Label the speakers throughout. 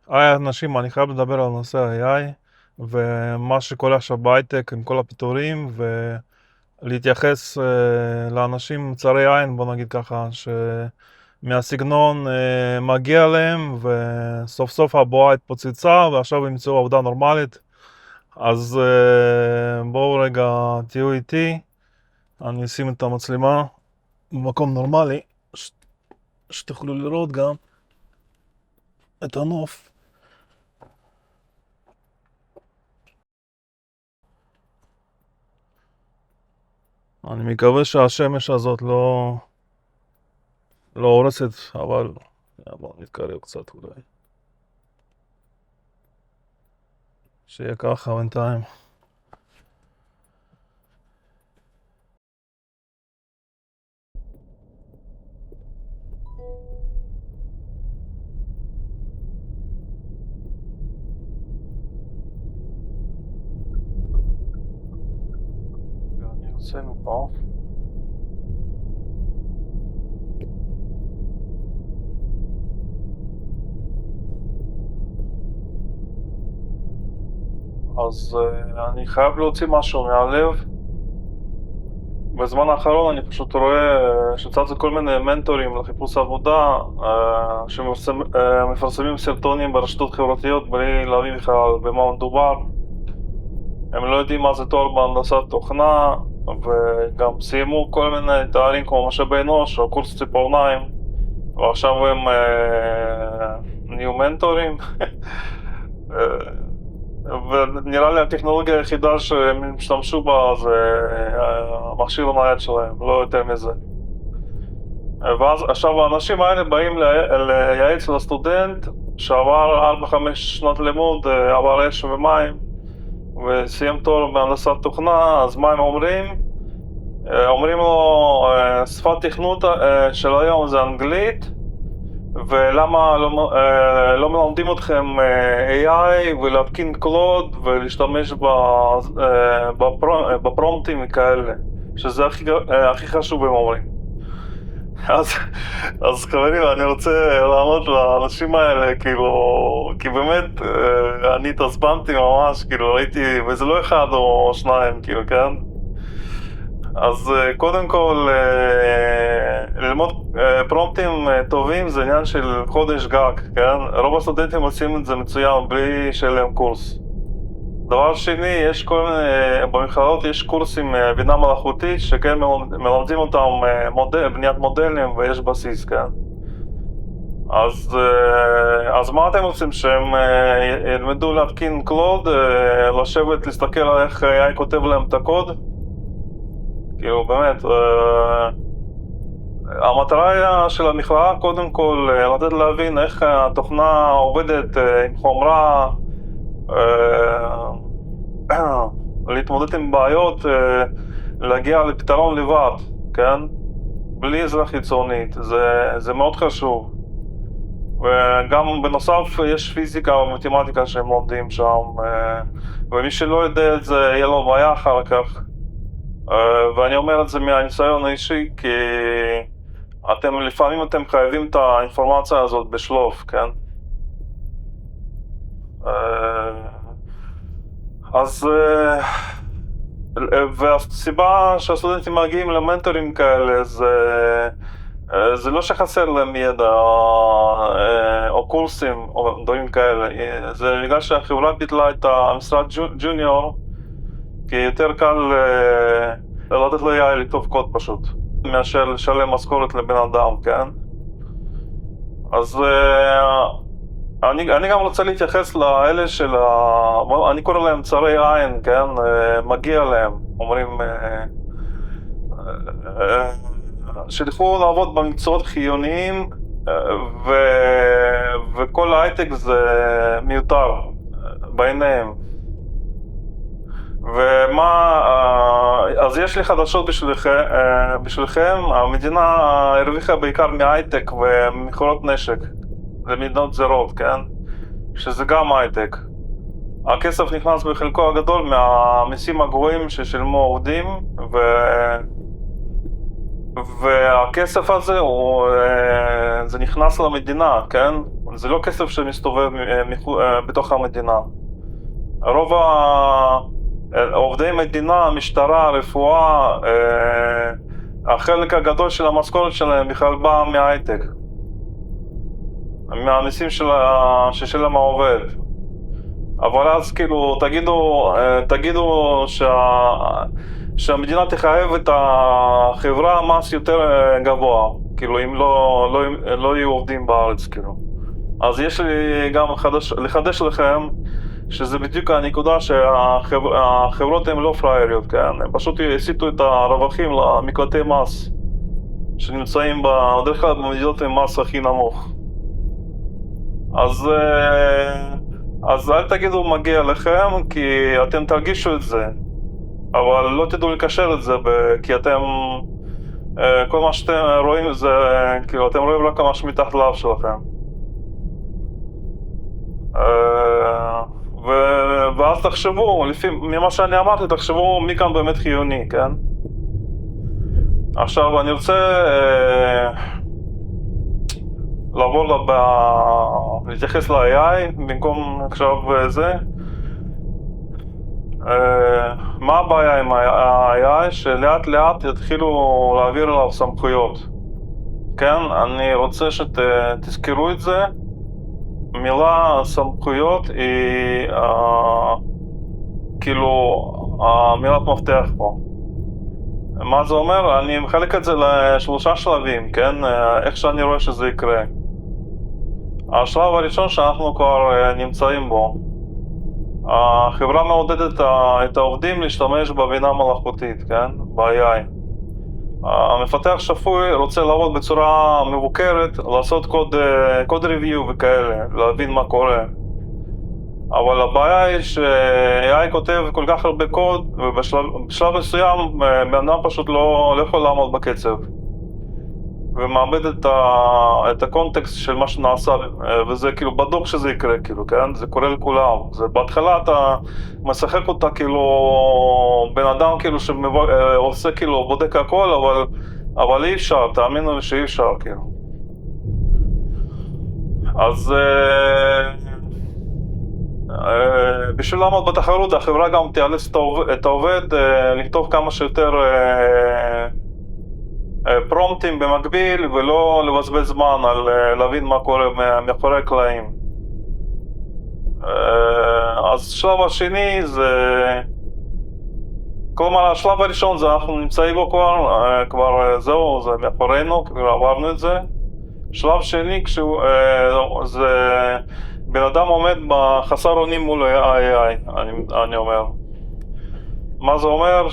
Speaker 1: היי אנשים, אני חייב לדבר על נושא ה-AI ומה שקורה עכשיו בהייטק עם כל הפיטורים ולהתייחס לאנשים צרי עין, בוא נגיד ככה, שמהסגנון מגיע להם וסוף סוף הבועה התפוצצה ועכשיו ימצאו עבודה נורמלית. אז בואו רגע תהיו איתי, אני אשים את המצלמה במקום נורמלי, שתוכלו לראות גם את הנוף. אני מקווה שהשמש הזאת לא הורסת, אבל בואו נתקרב קצת אולי. שיהיה ככה בינתיים. אני יוצא מפה. אז אני חייב להוציא משהו מהלב. בזמן האחרון אני פשוט רואה שצצו כל מיני מנטורים לחיפוש עבודה שמפרסמים סרטונים ברשתות חברתיות בלי להבין בכלל במה מדובר. הם לא יודעים מה זה תואר בהנדסת תוכנה, וגם סיימו כל מיני תארים כמו משאבי אנוש או קורס ציפורניים, ועכשיו הם נהיו מנטורים. ונראה לי הטכנולוגיה היחידה שהם השתמשו בה זה המכשיר הנייד שלהם, לא יותר מזה. ואז עכשיו האנשים האלה באים לייעץ לסטודנט שעבר 4-5 שנות לימוד, עבר אש ומים וסיים תואר בהנדסת תוכנה. אז מה הם אומרים? אומרים לו, שפת תכנות של היום זה אנגלית, ולמה לא מלמדים אתכם AI ולהתקין קלוד ולהשתמש בפרומפטים כאלה, שזה הכי חשוב, הם אומרים. אז חברים, אני רוצה לענות לאנשים האלה, כאילו, כי באמת אני התעצבנתי ממש, כאילו ראיתי, וזה לא אחד או שניים, כאילו, כן? אז קודם כל, ללמוד פרומפטים טובים זה עניין של חודש גג, כן? רוב הסטודנטים עושים את זה מצוין בלי שיהיה להם קורס. דבר שני, יש כל מיני, במכללות יש קורסים בינה מלאכותית שכן מלמדים אותם בניית מודלים ויש בסיס, כן? אז מה אתם רוצים? שהם ילמדו להתקין קלוד, לשבת להסתכל על איך AI כותב להם את הקוד? כאילו באמת, המטרה של המכללה קודם כל לתת להבין איך התוכנה עובדת עם חומרה, להתמודד עם בעיות, להגיע לפתרון לבד, כן? בלי עזרה חיצונית, זה מאוד חשוב. וגם בנוסף יש פיזיקה ומתמטיקה שהם לומדים שם, ומי שלא יודע את זה יהיה לו בעיה אחר כך. ואני אומר את זה מהניסיון האישי, כי לפעמים אתם חייבים את האינפורמציה הזאת בשלוף, כן? אז והסיבה שהסטודנטים מגיעים למנטורים כאלה זה לא שחסר להם ידע או קורסים או דברים כאלה, זה בגלל שהחברה ביטלה את המשרד ג'וניור, כי יותר קל לתת ל-AI לכתוב קוד פשוט מאשר לשלם משכורת לבן אדם, כן? אז אני גם רוצה להתייחס לאלה אני קורא להם צרי עין, כן? מגיע להם, אומרים שילכו לעבוד במקצועות חיוניים, וכל ההייטק זה מיותר בעיניהם. אז יש לי חדשות בשבילכם, המדינה הרוויחה בעיקר מהייטק ומכורות נשק למדינות זרות, כן? שזה גם הייטק. הכסף נכנס בחלקו הגדול מהמיסים הגבוהים ששילמו עובדים, והכסף הזה זה נכנס למדינה, כן? זה לא כסף שמסתובב בתוך המדינה. רוב עובדי מדינה, משטרה, רפואה, החלק הגדול של המשכורת שלהם בכלל בא מההייטק, מהמיסים ששילם העובד. אבל אז כאילו תגידו שהמדינה תחייב את החברה מס יותר גבוה, כאילו אם לא יהיו עובדים בארץ, כאילו. אז יש לי גם לחדש לכם שזה בדיוק הנקודה שהחברות הן לא פרייריות, כן? הם פשוט הסיטו את הרווחים למקלטי מס שנמצאים בדרך כלל במדינות עם מס הכי נמוך. אז אל תגידו מגיע לכם, כי אתם תרגישו את זה, אבל לא תדעו לקשר את זה, כי אתם, כל מה שאתם רואים זה, כאילו אתם רואים רק מה שמתחת לאף שלכם. ואז תחשבו, ממה שאני אמרתי, תחשבו מי כאן באמת חיוני, כן? עכשיו אני רוצה לעבור להתייחס ל-AI במקום עכשיו זה. מה הבעיה עם ה-AI? שלאט לאט יתחילו להעביר אליו סמכויות, כן? אני רוצה שתזכרו את זה. מילה סמכויות היא כאילו המילת מפתח פה. מה זה אומר? אני מחלק את זה לשלושה שלבים, כן? איך שאני רואה שזה יקרה. השלב הראשון שאנחנו כבר נמצאים בו, החברה מעודדת את העובדים להשתמש בבינה מלאכותית, כן? ב-AI. המפתח שפוי רוצה לעבוד בצורה מבוקרת, לעשות קוד ריוויו וכאלה, להבין מה קורה. אבל הבעיה היא ש-AI כותב כל כך הרבה קוד, ובשלב מסוים בן אדם פשוט לא יכול לעמוד בקצב. ומאבד את הקונטקסט של מה שנעשה, וזה כאילו בדוק שזה יקרה, כאילו, כן? זה קורה לכולם. בהתחלה אתה משחק אותה כאילו בן אדם כאילו שעושה כאילו בודק הכל, אבל אי אפשר, תאמינו לי שאי אפשר, כאילו. אז בשביל לעמוד בתחרות, החברה גם תיאלץ את העובד לכתוב כמה שיותר פרומפטים במקביל, ולא לבזבז זמן על להבין מה קורה מאחורי הקלעים. אז השלב השני זה, כלומר השלב הראשון זה אנחנו נמצאים בו כבר זהו, זה מאחורינו, כבר עברנו את זה. שלב שני זה בן אדם עומד בחסר אונים מול ה-AI, אני אומר. מה זה אומר?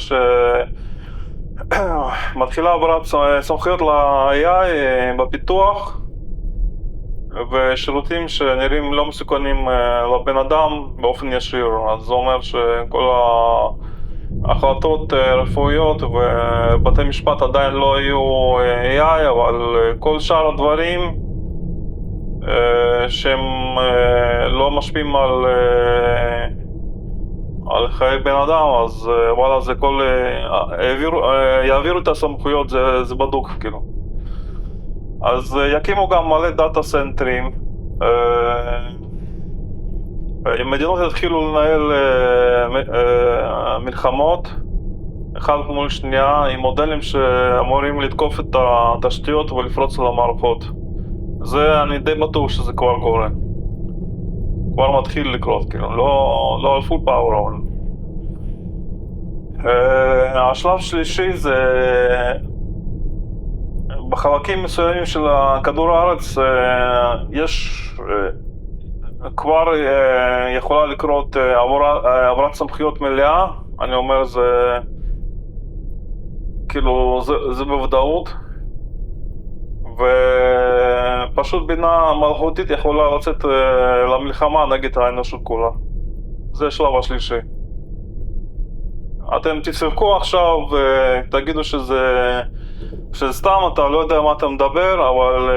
Speaker 1: מתחילה העברת סמכויות ל-AI בפיתוח, ושירותים שנראים לא מסוכנים לבן אדם באופן ישיר. אז זה אומר שכל ההחלטות רפואיות ובתי משפט עדיין לא יהיו AI, אבל כל שאר הדברים שהם לא משפיעים על חיי בן אדם, אז וואלה, זה כל יעבירו את הסמכויות, זה בדוק, כאילו. אז יקימו גם מלא דאטה סנטרים, מדינות יתחילו לנהל מלחמות אחד מול שנייה עם מודלים שאמורים לתקוף את התשתיות ולפרוץ על המערכות. זה אני די בטוח שזה כבר קורה, כבר מתחיל לקרות, כאילו, לא על פול פאוור. השלב שלישי זה בחלקים מסוימים של כדור הארץ יש כבר יכולה לקרות עברת סמכויות מלאה. אני אומר זה כאילו זה בוודאות, ופשוט בינה מלאכותית יכולה לצאת למלחמה נגד האנושות כולה. זה השלב השלישי. אתם תצחקו עכשיו ותגידו שזה סתם, אתה לא יודע מה אתה מדבר, אבל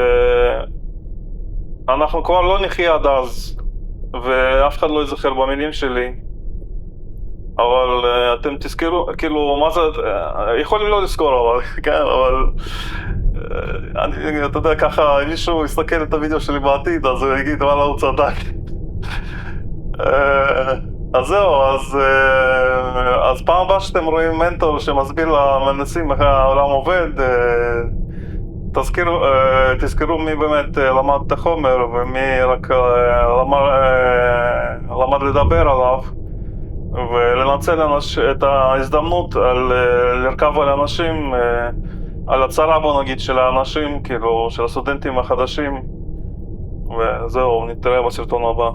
Speaker 1: אנחנו כבר לא נחיה עד אז, ואף אחד לא יזכר במילים שלי. אבל אתם תזכרו, כאילו, מה זה, יכולים לא לזכור, אבל, כן, אבל אתה יודע, ככה, אם מישהו יסתכל את הוידאו שלי בעתיד, אז הוא יגיד, וואלה, הוא צדק. אז זהו, אז פעם הבאה שאתם רואים מנטור שמסביר למהנדסים איך העולם עובד, תזכרו מי באמת למד את החומר ומי רק למד לדבר עליו, ולנצל את ההזדמנות לרכב על אנשים, על הצרה, בוא נגיד, של האנשים, כאילו, של הסטודנטים החדשים. וזהו, נתראה בסרטון הבא.